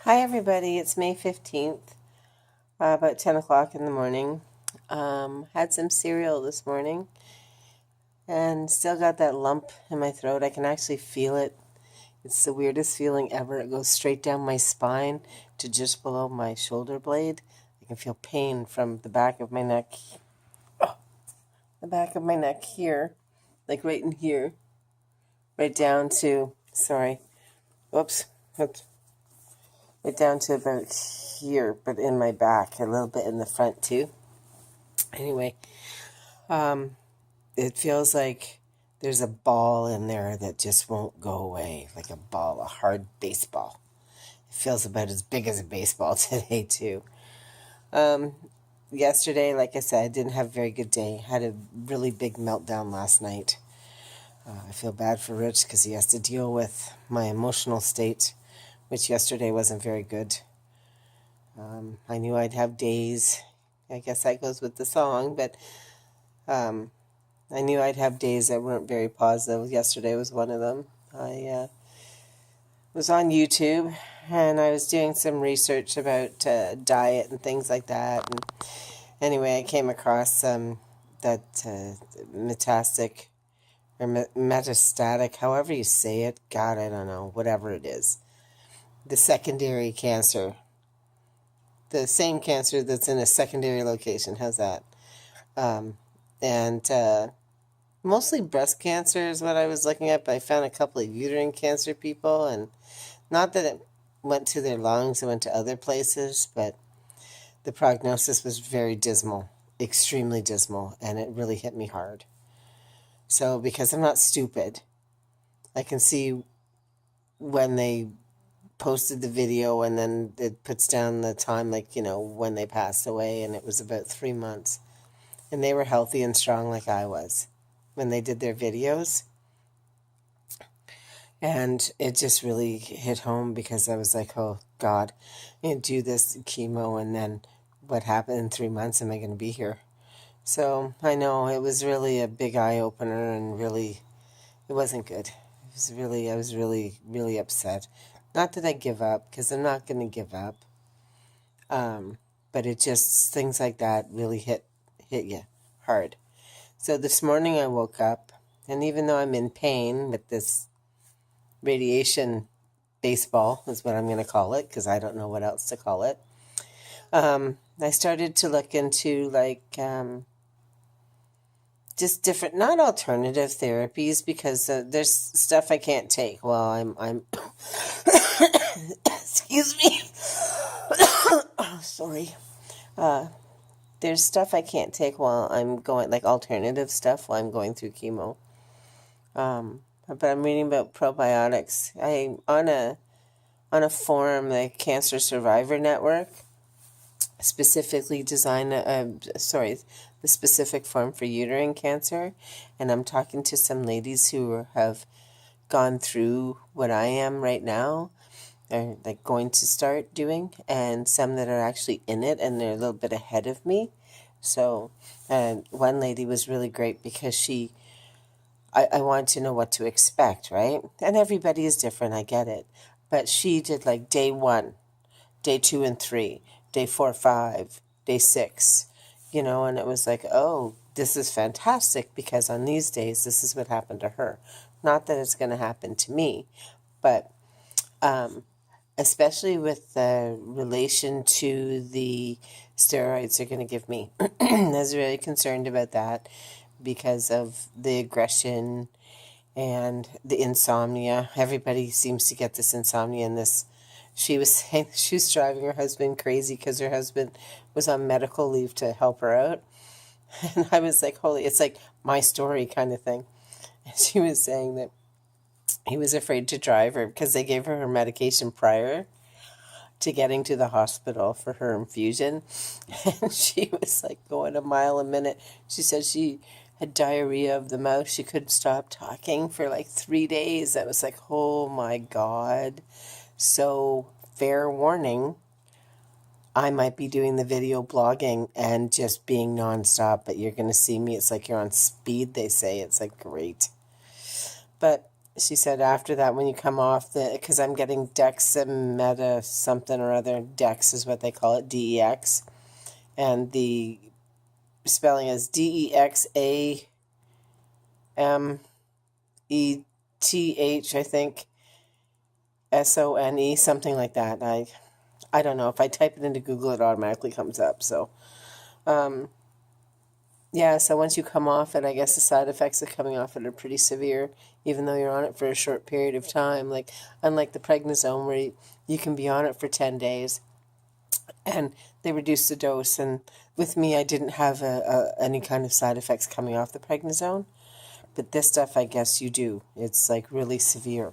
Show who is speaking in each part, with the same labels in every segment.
Speaker 1: Hi everybody, it's May 15th, about 10 o'clock in the morning. Had some cereal this morning and still got that lump in my throat. I can actually feel it. It's the weirdest feeling ever. It goes straight down my spine to just below my shoulder blade. I can feel pain from the back of my neck, here, like right in here, right down to, whoops, oops, right down to about here, but in my back, a little bit in the front too. Anyway, it feels like there's a ball in there that just won't go away, like a ball, a hard baseball. It feels about as big as a baseball today too. Yesterday, like I said, I didn't have a very good day. Had a really big meltdown last night. I feel bad for Rich because he has to deal with my emotional state, which yesterday wasn't very good. I knew I'd have days. I guess that goes with the song, but I knew I'd have days that weren't very positive. Yesterday was one of them. I was on YouTube and I was doing some research about diet and things like that. And anyway, I came across that metastatic, however you say it. God, I don't know, whatever it is. The secondary cancer. The same cancer that's in a secondary location. How's that? And mostly breast cancer is what I was looking at, but I found a couple of uterine cancer people, and not that it went to their lungs, it went to other places, but the prognosis was very dismal, extremely dismal, and it really hit me hard. So because I'm not stupid, I can see when they posted the video and then it puts down the time, like, when they passed away, and it was about 3 months. And they were healthy and strong like I was when they did their videos. And it just really hit home because I was like, oh, God, I do this chemo, and then what happened in 3 months? Am I going to be here? So I know it was really a big eye-opener, and really, it wasn't good. I was really, really upset. Not that I give up, because I'm not going to give up. But it just, things like that really hit you hard. So this morning I woke up, and even though I'm in pain with this radiation baseball, is what I'm going to call it, because I don't know what else to call it, I started to look into just different, not alternative therapies, because there's stuff I can't take while I'm excuse me. Oh, sorry. There's stuff I can't take while I'm going, like alternative stuff while I'm going through chemo. But I'm reading about probiotics. I on a forum, the Cancer Survivor Network, specifically designed the specific forum for uterine cancer, and I'm talking to some ladies who have gone through what I am right now. They're like going to start doing, and some that are actually in it, and they're a little bit ahead of me. So, one lady was really great because I wanted to know what to expect, right? And everybody is different, I get it. But she did like day 1, day 2 and 3, day 4, 5, day 6, and it was like, oh, this is fantastic because on these days, this is what happened to her. Not that it's going to happen to me, but especially with the relation to the steroids they're going to give me. I was really concerned about that because of the aggression and the insomnia. Everybody seems to get this insomnia and this. She was saying she was driving her husband crazy because her husband was on medical leave to help her out. And I was like, holy, it's like my story kind of thing. And she was saying that he was afraid to drive her because they gave her medication prior to getting to the hospital for her infusion. And she was like going a mile a minute. She said she had diarrhea of the mouth. She couldn't stop talking for like 3 days. I was like, oh my God. So fair warning, I might be doing the video blogging and just being nonstop, but you're going to see me. It's like you're on speed, they say. It's like, great. But she said after that, when you come off because I'm getting dexameta something or other, Dex is what they call it, DEX, and the spelling is DEXAMETH, I think, SONE, something like that. I don't know. If I type it into Google, it automatically comes up. So, yeah, so once you come off it, I guess the side effects of coming off it are pretty severe, even though you're on it for a short period of time. Like, unlike the prednisone, where you can be on it for 10 days, and they reduce the dose. And with me, I didn't have any kind of side effects coming off the prednisone. But this stuff, I guess you do. It's like really severe.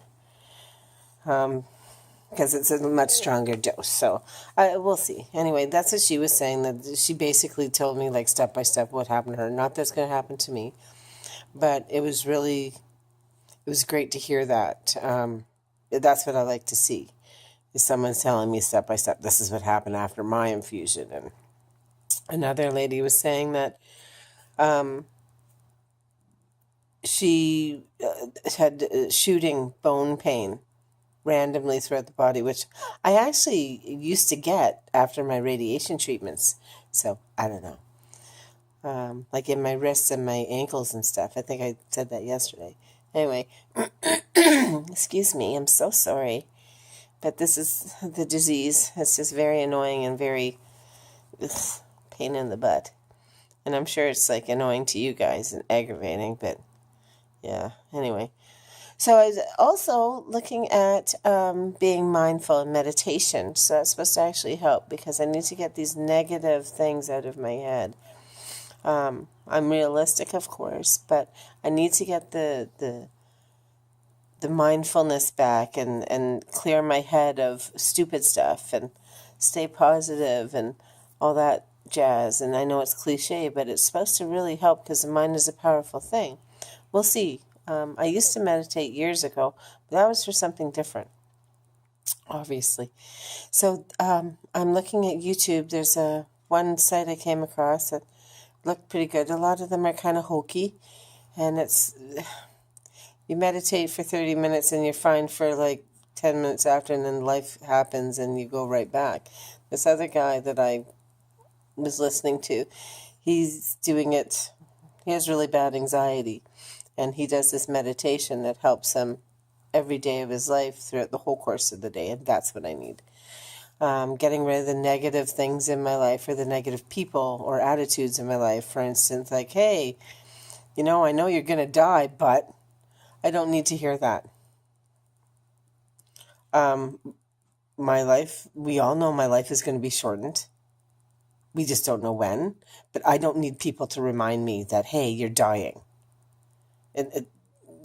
Speaker 1: Because it's a much stronger dose. So we'll see. Anyway, that's what she was saying. That she basically told me, like, step by step what happened to her. Not that's going to happen to me, but it was great to hear that. That's what I like to see. Is someone telling me step by step, this is what happened after my infusion. And another lady was saying that she had shooting bone pain randomly throughout the body, which I actually used to get after my radiation treatments. So I don't know. Like in my wrists and my ankles and stuff. I think I said that yesterday. Anyway, excuse me. I'm so sorry. But this is the disease. It's just very annoying and very pain in the butt. And I'm sure it's like annoying to you guys and aggravating, but yeah. Anyway. So I was also looking at being mindful and meditation. So that's supposed to actually help because I need to get these negative things out of my head. I'm realistic, of course, but I need to get the mindfulness back and clear my head of stupid stuff and stay positive and all that jazz. And I know it's cliche, but it's supposed to really help because the mind is a powerful thing. We'll see. I used to meditate years ago, but that was for something different, obviously. So I'm looking at YouTube. There's one site I came across that looked pretty good. A lot of them are kind of hokey, and it's you meditate for 30 minutes and you're fine for like 10 minutes after, and then life happens and you go right back. This other guy that I was listening to, he's doing it. He has really bad anxiety. And he does this meditation that helps him every day of his life throughout the whole course of the day. And that's what I need. Getting rid of the negative things in my life or the negative people or attitudes in my life. For instance, like, hey, I know you're going to die, but I don't need to hear that. My life, we all know my life is going to be shortened. We just don't know when. But I don't need people to remind me that, hey, you're dying.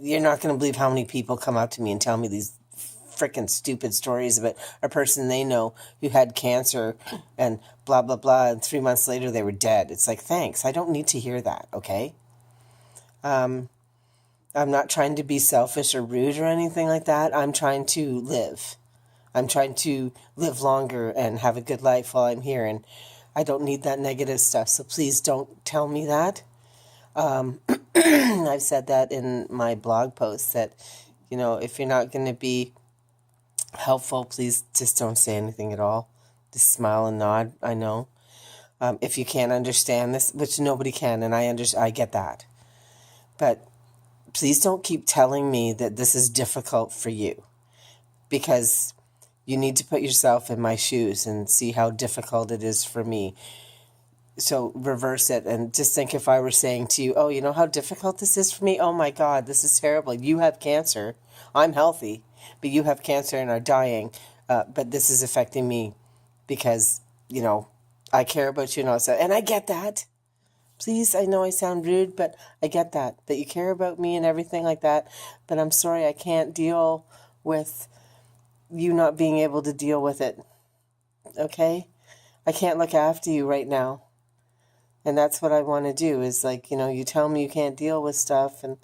Speaker 1: You're not going to believe how many people come up to me and tell me these freaking stupid stories about a person they know who had cancer and blah, blah, blah, and 3 months later they were dead. It's like, thanks. I don't need to hear that, okay? I'm not trying to be selfish or rude or anything like that. I'm trying to live. I'm trying to live longer and have a good life while I'm here, and I don't need that negative stuff, so please don't tell me that. I've said that in my blog post that, if you're not going to be helpful, please just don't say anything at all. Just smile and nod. I know. If you can't understand this, which nobody can, and I get that. But please don't keep telling me that this is difficult for you, because you need to put yourself in my shoes and see how difficult it is for me. So reverse it and just think if I were saying to you, oh, you know how difficult this is for me? Oh my God, this is terrible. You have cancer. I'm healthy, but you have cancer and are dying. But this is affecting me because, I care about you and all that. And I get that. Please, I know I sound rude, but I get that you care about me and everything like that. But I'm sorry, I can't deal with you not being able to deal with it. Okay? I can't look after you right now. And that's what I want to do is like, you tell me you can't deal with stuff. And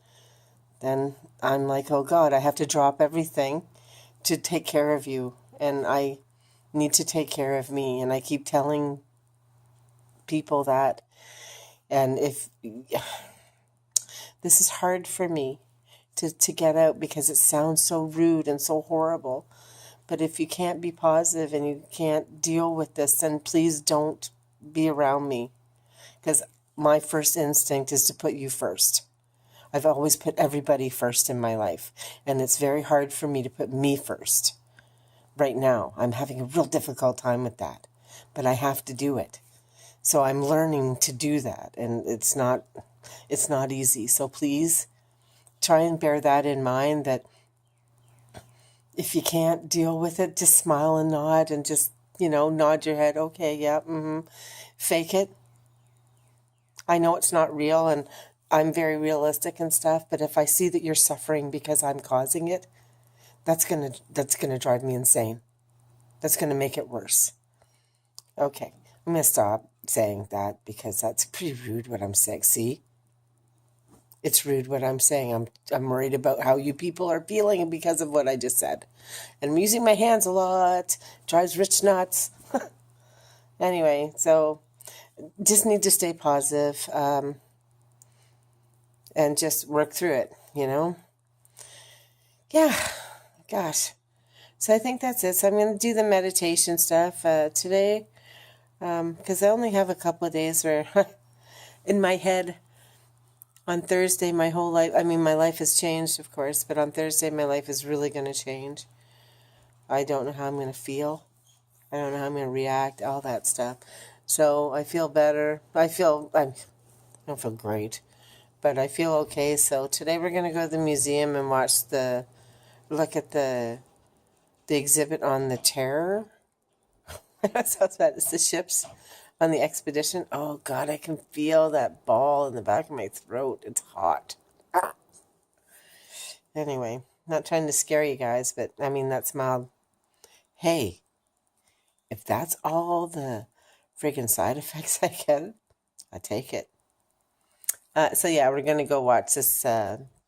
Speaker 1: then I'm like, oh God, I have to drop everything to take care of you. And I need to take care of me. And I keep telling people that. And if this is hard for me to get out because it sounds so rude and so horrible. But if you can't be positive and you can't deal with this, then please don't be around me, because my first instinct is to put you first. I've always put everybody first in my life, and it's very hard for me to put me first. Right now, I'm having a real difficult time with that, but I have to do it. So I'm learning to do that, and it's not easy. So please try and bear that in mind, that if you can't deal with it, just smile and nod and just, nod your head. Okay, yeah, fake it. I know it's not real, and I'm very realistic and stuff, but if I see that you're suffering because I'm causing it, that's gonna drive me insane. That's gonna make it worse. Okay, I'm gonna stop saying that because that's pretty rude what I'm saying. See? It's rude what I'm saying. I'm worried about how you people are feeling because of what I just said. And I'm using my hands a lot. Drives Rich nuts. Anyway, so just need to stay positive, and just work through it, Yeah, gosh. So I think that's it. So I'm going to do the meditation stuff today, because I only have a couple of days where in my head on Thursday, my life has changed, of course, but on Thursday, my life is really going to change. I don't know how I'm going to feel. I don't know how I'm going to react, all that stuff. So I feel better. I don't feel great, but I feel okay. So today we're going to go to the museum and look at the exhibit on the Terror. That's how bad. It's the ships on the expedition. Oh God, I can feel that ball in the back of my throat. It's hot. Ah. Anyway, not trying to scare you guys, but that's mild. Hey, if that's all the friggin' side effects I get, I take it. So yeah, we're gonna go watch this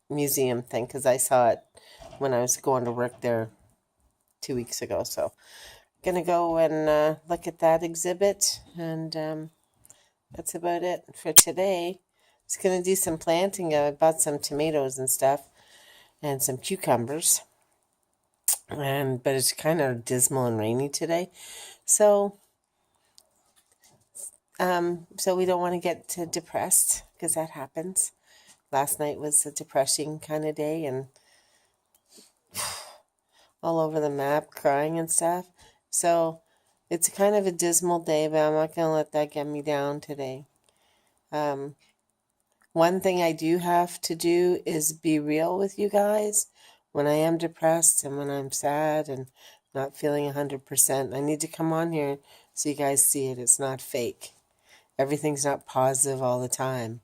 Speaker 1: museum thing because I saw it when I was going to work there 2 weeks ago. So gonna go and look at that exhibit, and that's about it for today. Just gonna do some planting. I bought some tomatoes and stuff and some cucumbers, but it's kind of dismal and rainy today, so we don't want to get depressed, because that happens. Last night was a depressing kind of day, and all over the map, crying and stuff. So it's kind of a dismal day, but I'm not going to let that get me down today. One thing I do have to do is be real with you guys. When I am depressed and when I'm sad and not feeling 100%, I need to come on here so you guys see it. It's not fake. Everything's not positive all the time.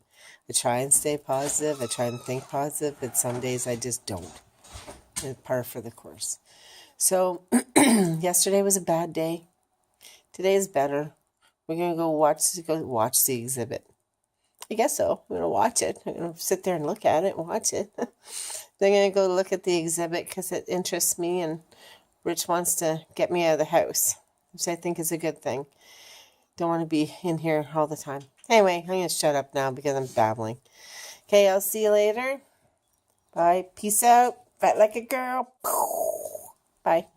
Speaker 1: I try and stay positive. I try and think positive, but some days I just don't. It's par for the course. So yesterday was a bad day. Today is better. We're going to go watch the exhibit. I guess so. I'm going to watch it. I'm going to sit there and look at it and watch it. Then I'm going to go look at the exhibit because it interests me, and Rich wants to get me out of the house, which I think is a good thing. Don't want to be in here all the time. Anyway, I'm going to shut up now because I'm babbling. Okay, I'll see you later. Bye. Peace out. Fight like a girl. Bye.